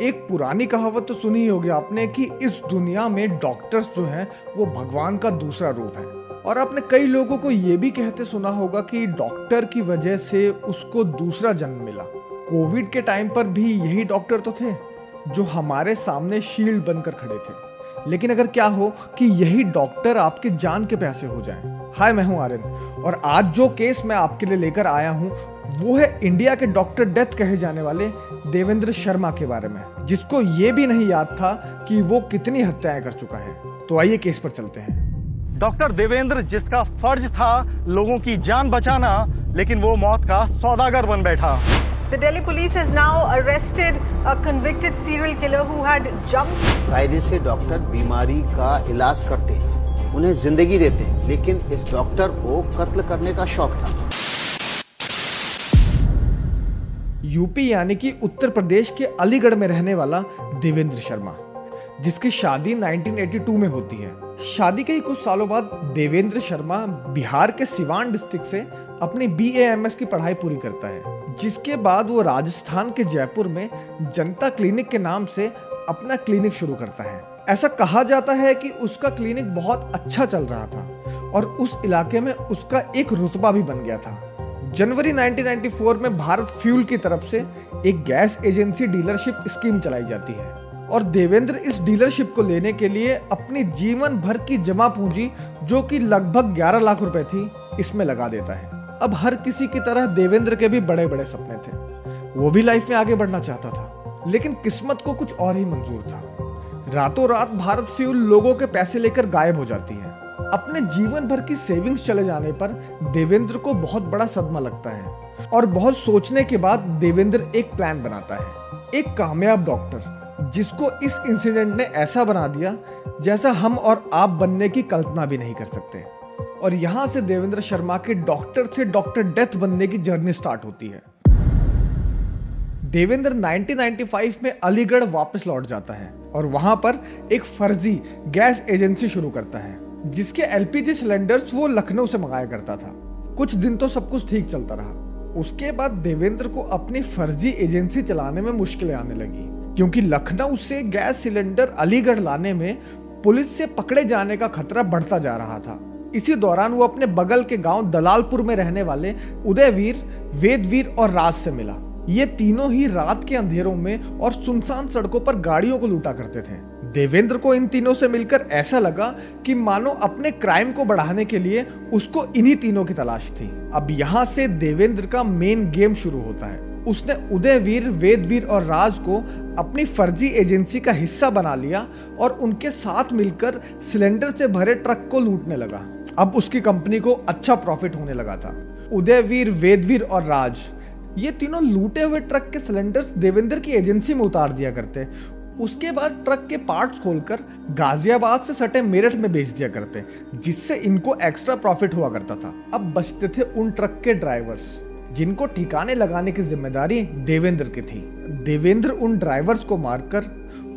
एक पुरानी कहावत तो सुनी होगी आपने कि इस दुनिया में डॉक्टर्स जो हैं वो भगवान का दूसरा रूप है। और आपने कई लोगों को ये भी कहते सुना होगा कि डॉक्टर की वजह से उसको दूसरा जन्म मिला। कोविड के टाइम पर भी यही डॉक्टर तो थे जो हमारे सामने शील्ड बनकर खड़े थे। लेकिन अगर क्या हो कि यही डॉक्टर आपके जान के प्यासे हो जाएं। हाय, मैं हूं आर्यन और आज जो केस मैं आपके लिए लेकर आया हूं वो है इंडिया के डॉक्टर डेथ कहे जाने वाले देवेंद्र शर्मा के बारे में, जिसको ये भी नहीं याद था कि वो कितनी हत्याएं कर चुका है। तो आइए केस पर चलते हैं। डॉक्टर देवेंद्र, जिसका फर्ज था लोगों की जान बचाना, लेकिन वो मौत का सौदागर बन बैठा। The Delhi police has now arrested a convicted serial killer who had jumped. कायदे से डॉक्टर बीमारी का इलाज करते हैं, उन्हें जिंदगी देते हैं, लेकिन इस डॉक्टर को कत्ल करने का शौक था। यूपी यानी कि उत्तर प्रदेश के अलीगढ़ में रहने वाला देवेंद्र शर्मा, जिसकी शादी 1982 में होती है। शादी के ही कुछ सालों बाद देवेंद्र शर्मा बिहार के सिवान डिस्ट्रिक्ट से अपनी BAMS की पढ़ाई पूरी करता है, जिसके बाद वो राजस्थान के जयपुर में जनता क्लिनिक के नाम से अपना क्लिनिक शुरू करता है। ऐसा कहा जाता है कि उसका क्लिनिक बहुत अच्छा चल रहा था और उस इलाके में उसका एक रुतबा भी बन गया था। जनवरी 1994 में भारत फ्यूल की तरफ से एक गैस एजेंसी डीलरशिप स्कीम चलाई जाती है और देवेंद्र इस डीलरशिप को लेने के लिए अपनी जीवन भर की जमा पूंजी, जो कि लगभग 11 लाख रुपए थी, इसमें लगा देता है। अब हर किसी की तरह देवेंद्र के भी बड़े बड़े सपने थे। वो भी लाइफ में आगे बढ़ना चाहता था, लेकिन किस्मत को कुछ और ही मंजूर था। रातों रात भारत फ्यूल लोगों के पैसे लेकर गायब हो जाती है। अपने जीवन भर की सेविंग्स चले जाने पर देवेंद्र को बहुत बड़ा सदमा लगता है और बहुत सोचने के बाद देवेंद्र एक प्लान बनाता है। एक कामयाब डॉक्टर जिसको इस इंसिडेंट ने ऐसा बना दिया जैसा हम और आप बनने की कल्पना भी नहीं कर सकते। और यहां से देवेंद्र शर्मा के डॉक्टर से डॉक्टर डेथ बनने की जर्नी स्टार्ट होती है। देवेंद्र 1995 में अलीगढ़ वापस लौट जाता है और वहां पर एक फर्जी गैस एजेंसी शुरू करता है, जिसके LPG सिलेंडर्स वो लखनऊ से मंगाया करता था। कुछ दिन तो सब कुछ ठीक चलता रहा। उसके बाद देवेंद्र को अपनी फर्जी एजेंसी चलाने में मुश्किलें आने लगी, क्योंकि लखनऊ से गैस सिलेंडर अलीगढ़ लाने में पुलिस से पकड़े जाने का खतरा बढ़ता जा रहा था। इसी दौरान वो अपने बगल के गांव दलालपुर में रहने वाले उदयवीर, वेदवीर और राज से मिला। ये तीनों ही रात के अंधेरों में और सुनसान सड़कों पर गाड़ियों को लूटा करते थे। देवेंद्र को इन तीनों से मिलकर ऐसा लगा कि मानो अपने क्राइम को बढ़ाने के लिए उसको इन्हीं तीनों की तलाश थी। अब यहाँ से देवेंद्र का मेन गेम शुरू होता है। उसने उदयवीर, वेदवीर और राज को अपनी फर्जी एजेंसी का हिस्सा बना लिया और उनके साथ मिलकर सिलेंडर से भरे ट्रक को लूटने लगा। अब उसकी कंपनी को अच्छा प्रॉफिट होने लगा था। उदयवीर, वेदवीर और राज, ये तीनों लूटे हुए ट्रक के सिलेंडर्स देवेंद्र की एजेंसी में उतार दिया करते। उसके बाद ट्रक के पार्ट्स खोलकर गाजियाबाद से सटे मेरठ में बेच दिया करते, जिससे इनको एक्स्ट्रा प्रॉफिट हुआ करता था। अब बचते थे उन ट्रक के ड्राइवर्स, जिनको ठिकाने लगाने की जिम्मेदारी देवेंद्र की थी। देवेंद्र उन ड्राइवर्स को मारकर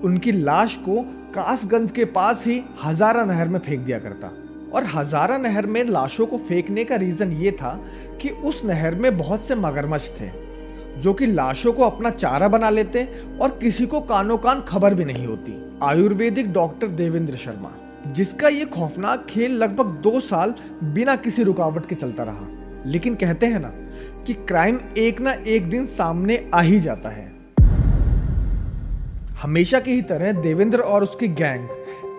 उनकी लाश को कासगंज के पास ही हजारा नहर में फेंक दिया करता। और हजारा नहर में लाशों को फेंकने का रीजन ये था कि उस नहर में बहुत से मगरमच्छ थे, जो कि लाशों को अपना चारा बना लेते और किसी को कानो कान खबर भी नहीं होती। आयुर्वेदिक डॉक्टर देवेंद्र शर्मा, जिसका ये खौफनाक खेल लगभग 2 साल बिना किसी रुकावट के चलता रहा। लेकिन कहते हैं ना कि क्राइम एक ना एक दिन सामने आ ही जाता है। हमेशा की ही तरह देवेंद्र और उसकी गैंग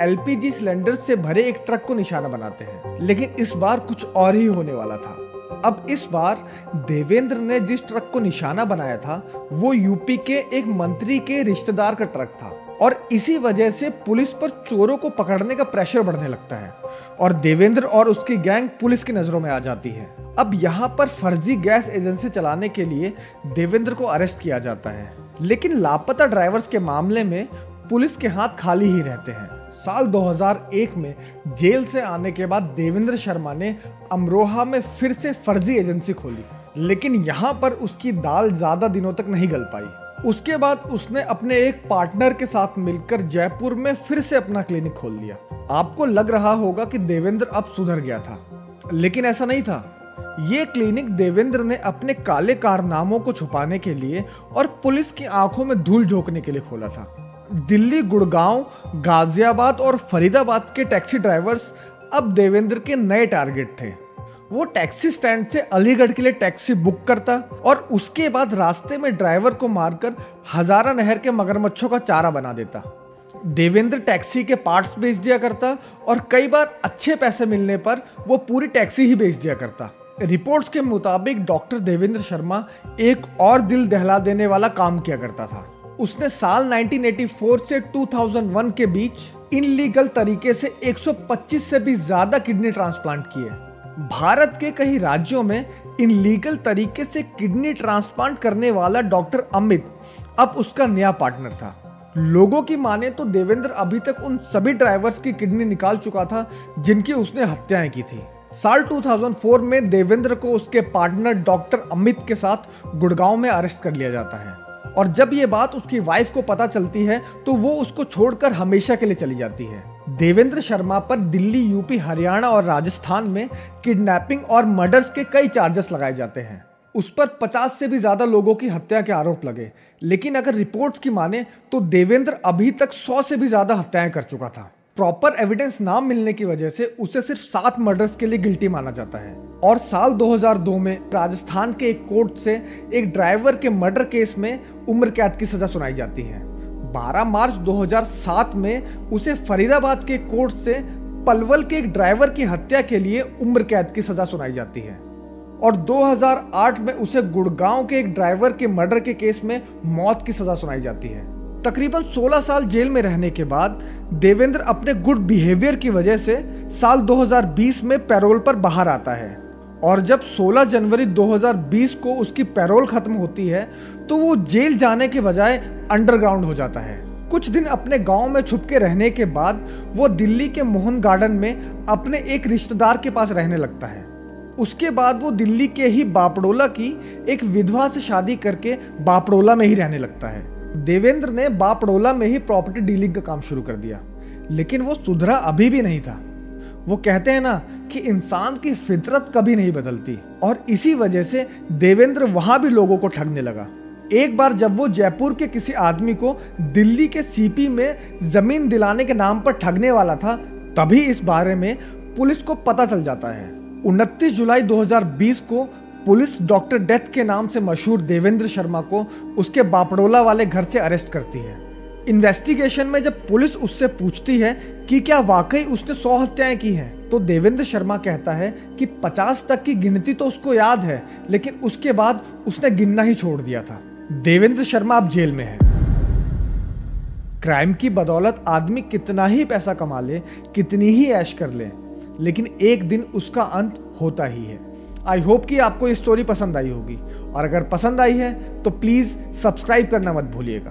LPG सिलेंडर से भरे एक ट्रक को निशाना बनाते हैं, लेकिन इस बार कुछ और ही होने वाला था। अब इस बार देवेंद्र ने जिस ट्रक को निशाना बनाया था वो यूपी के एक मंत्री के रिश्तेदार का ट्रक था और इसी वजह से पुलिस पर चोरों को पकड़ने का प्रेशर बढ़ने लगता है और देवेंद्र और उसकी गैंग पुलिस की नजरों में आ जाती है। अब यहाँ पर फर्जी गैस एजेंसी चलाने के लिए देवेंद्र को अरेस्ट किया जाता है, लेकिन लापता ड्राइवर्स के मामले में पुलिस के हाथ खाली ही रहते हैं। साल 2001 में जेल से आने के बाद देवेंद्र शर्मा ने अमरोहा में फिर से फर्जी एजेंसी खोली, लेकिन यहाँ पर उसकी दाल ज्यादा दिनों तक नहीं गल पाई। उसके बाद उसने अपने एक पार्टनर के साथ मिलकर जयपुर में फिर से अपना क्लिनिक खोल लिया। आपको लग रहा होगा कि देवेंद्र अब सुधर गया था, लेकिन ऐसा नहीं था। ये क्लिनिक देवेंद्र ने अपने काले कारनामों को छुपाने के लिए और पुलिस की आंखों में धूल झोंकने के लिए खोला था। दिल्ली, गुड़गांव, गाजियाबाद और फरीदाबाद के टैक्सी ड्राइवर्स अब देवेंद्र के नए टारगेट थे। वो टैक्सी स्टैंड से अलीगढ़ के लिए टैक्सी बुक करता और उसके बाद रास्ते में ड्राइवर को मारकर हजारा नहर के मगरमच्छों का चारा बना देता। देवेंद्र टैक्सी के पार्ट्स बेच दिया करता और कई बार अच्छे पैसे मिलने पर वो पूरी टैक्सी ही बेच दिया करता। रिपोर्ट्स के मुताबिक डॉक्टर देवेंद्र शर्मा एक और दिल दहला देने वाला काम किया करता था। उसने साल 1984 से 2001 के बीच इनलीगल तरीके से 125 से भी ज्यादा किडनी ट्रांसप्लांट किए। भारत के कई राज्यों में इनलीगल तरीके से किडनी ट्रांसप्लांट करने वाला डॉक्टर अमित अब उसका नया पार्टनर था। लोगों की माने तो देवेंद्र अभी तक उन सभी ड्राइवर्स की किडनी निकाल चुका था जिनकी उसने हत्याएं की थी। साल 2004 में देवेंद्र को उसके पार्टनर डॉक्टर अमित के साथ गुड़गांव में अरेस्ट कर लिया जाता है और जब ये बात उसकी वाइफ को पता चलती है तो वो उसको छोड़कर हमेशा के लिए चली जाती है। देवेंद्र शर्मा पर दिल्ली, यूपी, हरियाणा और राजस्थान में किडनैपिंग और मर्डर्स के कई चार्जेस लगाए जाते हैं। उस पर 50 से भी ज्यादा लोगों की हत्या के आरोप लगे, लेकिन अगर रिपोर्ट्स की माने तो देवेंद्र अभी तक 100 से भी ज्यादा हत्याएं कर चुका था। प्रॉपर एविडेंस ना मिलने की वजह से उसे सिर्फ 7 मर्डर्स के लिए गिल्टी माना जाता है और साल 2002 में राजस्थान के एक कोर्ट से एक ड्राइवर के मर्डर केस में उम्र कैद की सजा सुनाई जाती है। 12 मार्च 2007 में उसे फरीदाबाद के कोर्ट से पलवल के एक ड्राइवर की हत्या के लिए उम्र कैद की सजा सुनाई जाती है और 2008 में उसे गुड़गांव के एक ड्राइवर के मर्डर के केस में मौत की सजा सुनाई जाती है। तकरीबन 16 साल जेल में रहने के बाद देवेंद्र अपने गुड बिहेवियर की वजह से साल 2020 में पैरोल पर बाहर आता है और जब 16 जनवरी 2020 को उसकी पैरोल खत्म होती है तो वो जेल जाने के बजाय अंडरग्राउंड हो जाता है। कुछ दिन अपने गांव में छुप के रहने के बाद वो दिल्ली के मोहन गार्डन में अपने एक रिश्तेदार के पास रहने लगता है। उसके बाद वो दिल्ली के ही बापड़ोला की एक विधवा से शादी करके बापड़ोला में ही रहने लगता है। देवेंद्र ने बापड़ोला में ही प्रॉपर्टी डीलिंग का काम शुरू कर दिया, लेकिन वो सुधरा अभी भी नहीं था। वो कहते हैं ना कि इंसान की फितरत कभी नहीं बदलती और इसी वजह से देवेंद्र वहां भी लोगों को ठगने लगा। एक बार जब वो जयपुर के किसी आदमी को दिल्ली के सीपी में जमीन दिलाने के नाम पर ठगने वाला था, तभी इस बारे में पुलिस को पता चल जाता है। 29 जुलाई 2020 को पुलिस डॉक्टर डेथ के नाम से मशहूर देवेंद्र शर्मा को उसके बापड़ोला वाले घर से अरेस्ट करती है। इन्वेस्टिगेशन में जब पुलिस उससे पूछती है कि क्या वाकई उसने 100 हत्याएं की हैं, तो देवेंद्र शर्मा कहता है कि 50 तक की गिनती तो उसको याद है, लेकिन उसके बाद उसने गिनना ही छोड़ दिया था। देवेंद्र शर्मा अब जेल में है। क्राइम की बदौलत आदमी कितना ही पैसा कमा ले, कितनी ही ऐश कर ले, लेकिन एक दिन उसका अंत होता ही है। आई होप कि आपको ये स्टोरी पसंद आई होगी और अगर पसंद आई है तो प्लीज सब्सक्राइब करना मत भूलिएगा।